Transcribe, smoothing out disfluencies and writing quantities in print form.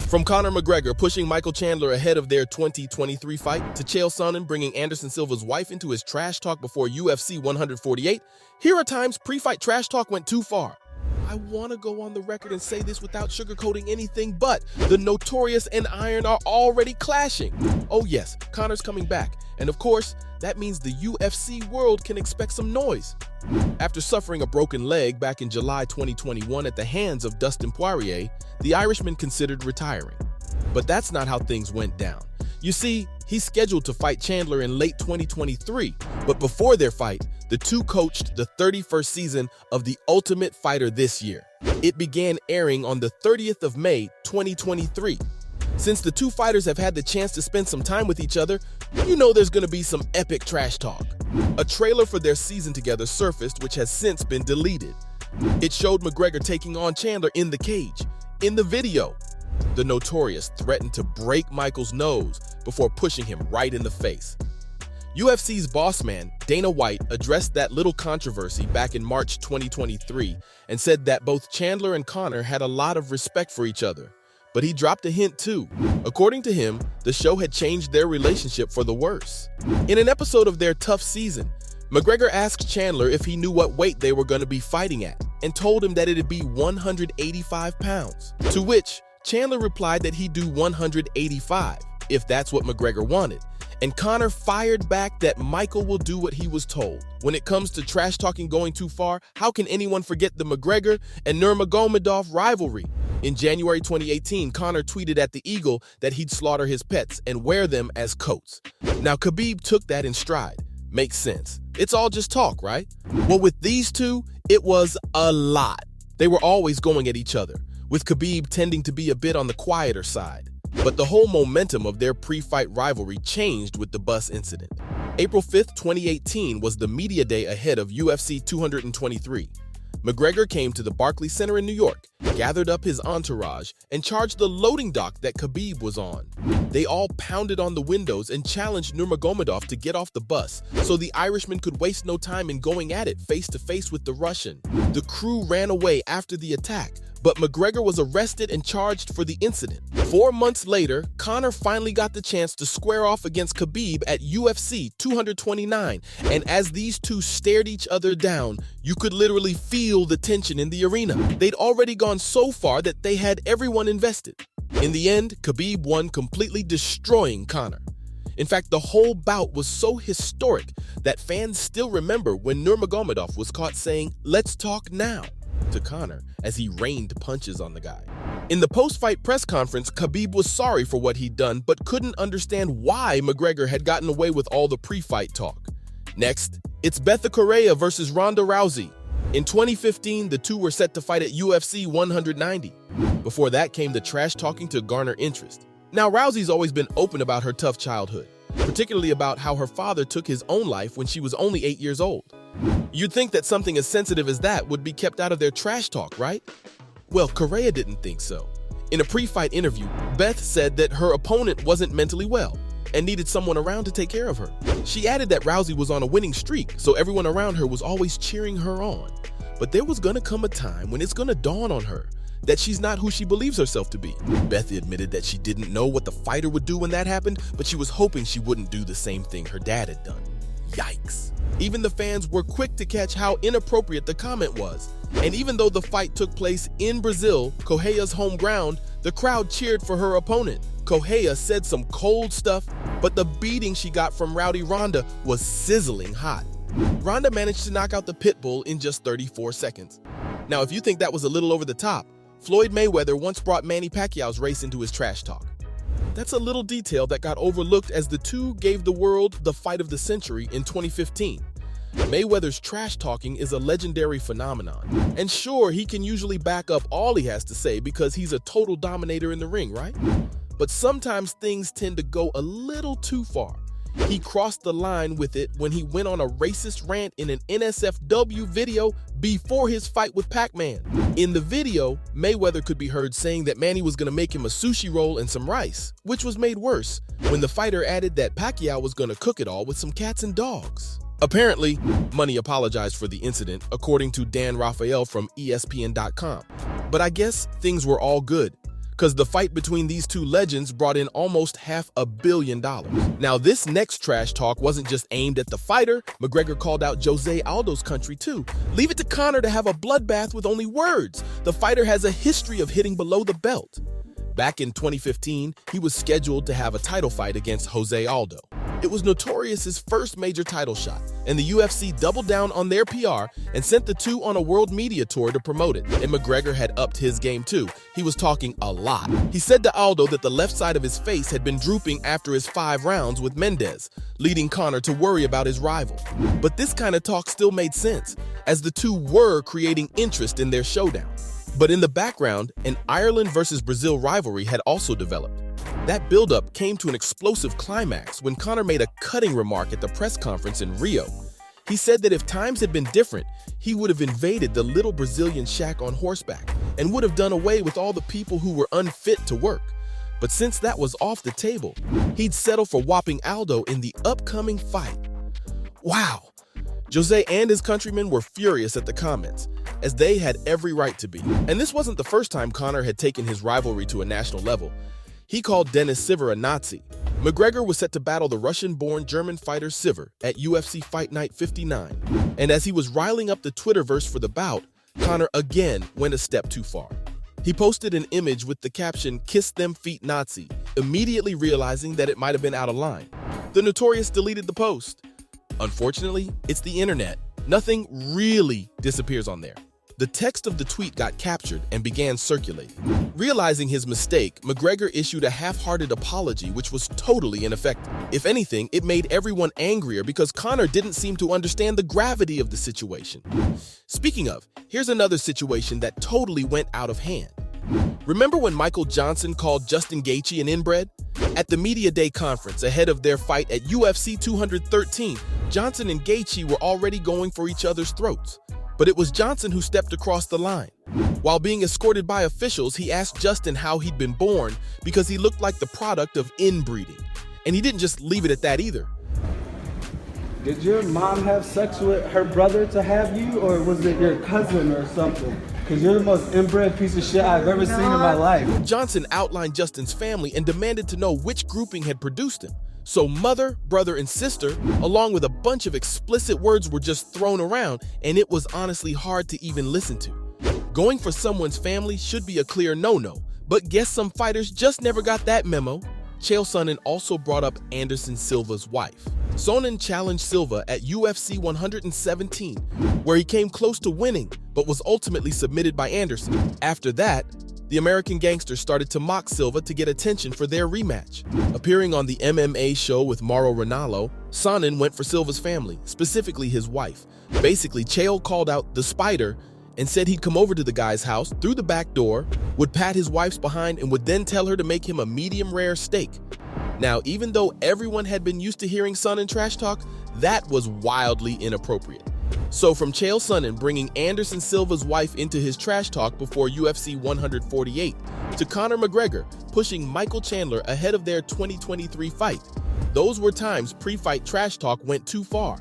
From Conor McGregor pushing Michael Chandler ahead of their 2023 fight to Chael Sonnen bringing Anderson Silva's wife into his trash talk before UFC 148, here are times pre-fight trash talk went too far. I want to go on the record and say this without sugarcoating anything, but the Notorious and Iron are already clashing. Oh yes, Conor's coming back, and of course, that means the UFC world can expect some noise. After suffering a broken leg back in July 2021 at the hands of Dustin Poirier, the Irishman considered retiring. But that's not how things went down. You see, he's scheduled to fight Chandler in late 2023, but before their fight, the two coached the 31st season of The Ultimate Fighter this year. It began airing on the 30th of May, 2023. Since the two fighters have had the chance to spend some time with each other, you know there's gonna be some epic trash talk. A trailer for their season together surfaced, which has since been deleted. It showed McGregor taking on Chandler in the cage. In the video, the Notorious threatened to break Michael's nose before pushing him right in the face. UFC's boss man, Dana White, addressed that little controversy back in March 2023 and said that both Chandler and Conor had a lot of respect for each other. But he dropped a hint too. According to him, the show had changed their relationship for the worse. In an episode of their tough season, McGregor asked Chandler if he knew what weight they were going to be fighting at and told him that it'd be 185 pounds. To which Chandler replied that he'd do 185 if that's what McGregor wanted. And Conor fired back that Michael will do what he was told. When it comes to trash talking going too far, how can anyone forget the McGregor and Nurmagomedov rivalry? In January 2018, Conor tweeted at the Eagle that he'd slaughter his pets and wear them as coats. Now, Khabib took that in stride. Makes sense. It's all just talk, right? Well, with these two, it was a lot. They were always going at each other, with Khabib tending to be a bit on the quieter side. But the whole momentum of their pre-fight rivalry changed with the bus incident. April 5th, 2018 was the media day ahead of UFC 223. McGregor came to the Barclays Center in New York, gathered up his entourage, and charged the loading dock that Khabib was on. They all pounded on the windows and challenged Nurmagomedov to get off the bus so the Irishman could waste no time in going at it face-to-face with the Russian. The crew ran away after the attack, but McGregor was arrested and charged for the incident. 4 months later, Conor finally got the chance to square off against Khabib at UFC 229, and as these two stared each other down, you could literally feel the tension in the arena. They'd already gone so far that they had everyone invested. In the end, Khabib won, completely destroying Conor. In fact, the whole bout was so historic that fans still remember when Nurmagomedov was caught saying, "Let's talk now," to Conor as he rained punches on the guy. In the post-fight press conference, Khabib was sorry for what he'd done but couldn't understand why McGregor had gotten away with all the pre-fight talk. Next, it's Bethe Correia versus Ronda Rousey. In 2015, the two were set to fight at UFC 190. Before that came the trash talking to garner interest. Now, Rousey's always been open about her tough childhood, particularly about how her father took his own life when she was only 8 years old. You'd think that something as sensitive as that would be kept out of their trash talk, right? Well, Correia didn't think so. In a pre-fight interview, Beth said that her opponent wasn't mentally well and needed someone around to take care of her. She added that Rousey was on a winning streak, so everyone around her was always cheering her on. But there was gonna come a time when it's gonna dawn on her that she's not who she believes herself to be. Beth admitted that she didn't know what the fighter would do when that happened, but she was hoping she wouldn't do the same thing her dad had done. Yikes. Even the fans were quick to catch how inappropriate the comment was. And even though the fight took place in Brazil, Correia's home ground, the crowd cheered for her opponent. Correia said some cold stuff, but the beating she got from Rowdy Ronda was sizzling hot. Ronda managed to knock out the pit bull in just 34 seconds. Now, if you think that was a little over the top, Floyd Mayweather once brought Manny Pacquiao's race into his trash talk. That's a little detail that got overlooked as the two gave the world the fight of the century in 2015. Mayweather's trash talking is a legendary phenomenon. And sure, he can usually back up all he has to say because he's a total dominator in the ring, right? But sometimes things tend to go a little too far. He crossed the line with it when he went on a racist rant in an NSFW video before his fight with Pac-Man. In the video, Mayweather could be heard saying that Manny was going to make him a sushi roll and some rice, which was made worse when the fighter added that Pacquiao was going to cook it all with some cats and dogs. Apparently, Money apologized for the incident, according to Dan Raphael from ESPN.com. But I guess things were all good. because the fight between these two legends brought in almost $500 million. Now, this next trash talk wasn't just aimed at the fighter. McGregor called out Jose Aldo's country too. Leave it to Conor to have a bloodbath with only words. The fighter has a history of hitting below the belt. Back in 2015, he was scheduled to have a title fight against Jose Aldo. It was Notorious's first major title shot, and the UFC doubled down on their PR and sent the two on a world media tour to promote it. And McGregor had upped his game too. He was talking a lot. He said to Aldo that the left side of his face had been drooping after his 5 rounds with Mendes, leading Conor to worry about his rival. But this kind of talk still made sense, as the two were creating interest in their showdown. But in the background, an Ireland versus Brazil rivalry had also developed. That buildup came to an explosive climax when Conor made a cutting remark at the press conference in Rio. He said that if times had been different, he would have invaded the little Brazilian shack on horseback and would have done away with all the people who were unfit to work. But since that was off the table, he'd settle for whopping Aldo in the upcoming fight. Wow! Jose and his countrymen were furious at the comments, as they had every right to be. And this wasn't the first time Conor had taken his rivalry to a national level. He called Dennis Siver a Nazi. McGregor was set to battle the Russian-born German fighter Siver at UFC Fight Night 59. And as he was riling up the Twitterverse for the bout, Conor again went a step too far. He posted an image with the caption, "Kiss them feet Nazi," immediately realizing that it might have been out of line. The Notorious deleted the post. Unfortunately, it's the internet. Nothing really disappears on there. The text of the tweet got captured and began circulating. Realizing his mistake, McGregor issued a half-hearted apology which was totally ineffective. If anything, it made everyone angrier because Conor didn't seem to understand the gravity of the situation. Speaking of, here's another situation that totally went out of hand. Remember when Michael Johnson called Justin Gaethje an inbred? At the Media Day conference ahead of their fight at UFC 213, Johnson and Gaethje were already going for each other's throats. But it was Johnson who stepped across the line. While being escorted by officials, he asked Justin how he'd been born because he looked like the product of inbreeding. And he didn't just leave it at that either. Did your mom have sex with her brother to have you, or was it your cousin or something? Because you're the most inbred piece of shit I've ever seen in my life. Johnson outlined Justin's family and demanded to know which grouping had produced him. So mother, brother, and sister, along with a bunch of explicit words, were just thrown around, and it was honestly hard to even listen to. Going for someone's family should be a clear no-no, but guess some fighters just never got that memo. Chael Sonnen also brought up Anderson Silva's wife. Sonnen challenged Silva at UFC 117, where he came close to winning, but was ultimately submitted by Anderson. After that, the American gangster started to mock Silva to get attention for their rematch. Appearing on the MMA show with Mauro Ranallo, Sonnen went for Silva's family, specifically his wife. Basically, Chael called out the Spider and said he'd come over to the guy's house through the back door, would pat his wife's behind, and would then tell her to make him a medium-rare steak. Now, even though everyone had been used to hearing Sonnen trash talk, that was wildly inappropriate. So from Chael Sonnen bringing Anderson Silva's wife into his trash talk before UFC 148, to Conor McGregor pushing Michael Chandler ahead of their 2023 fight, those were times pre-fight trash talk went too far.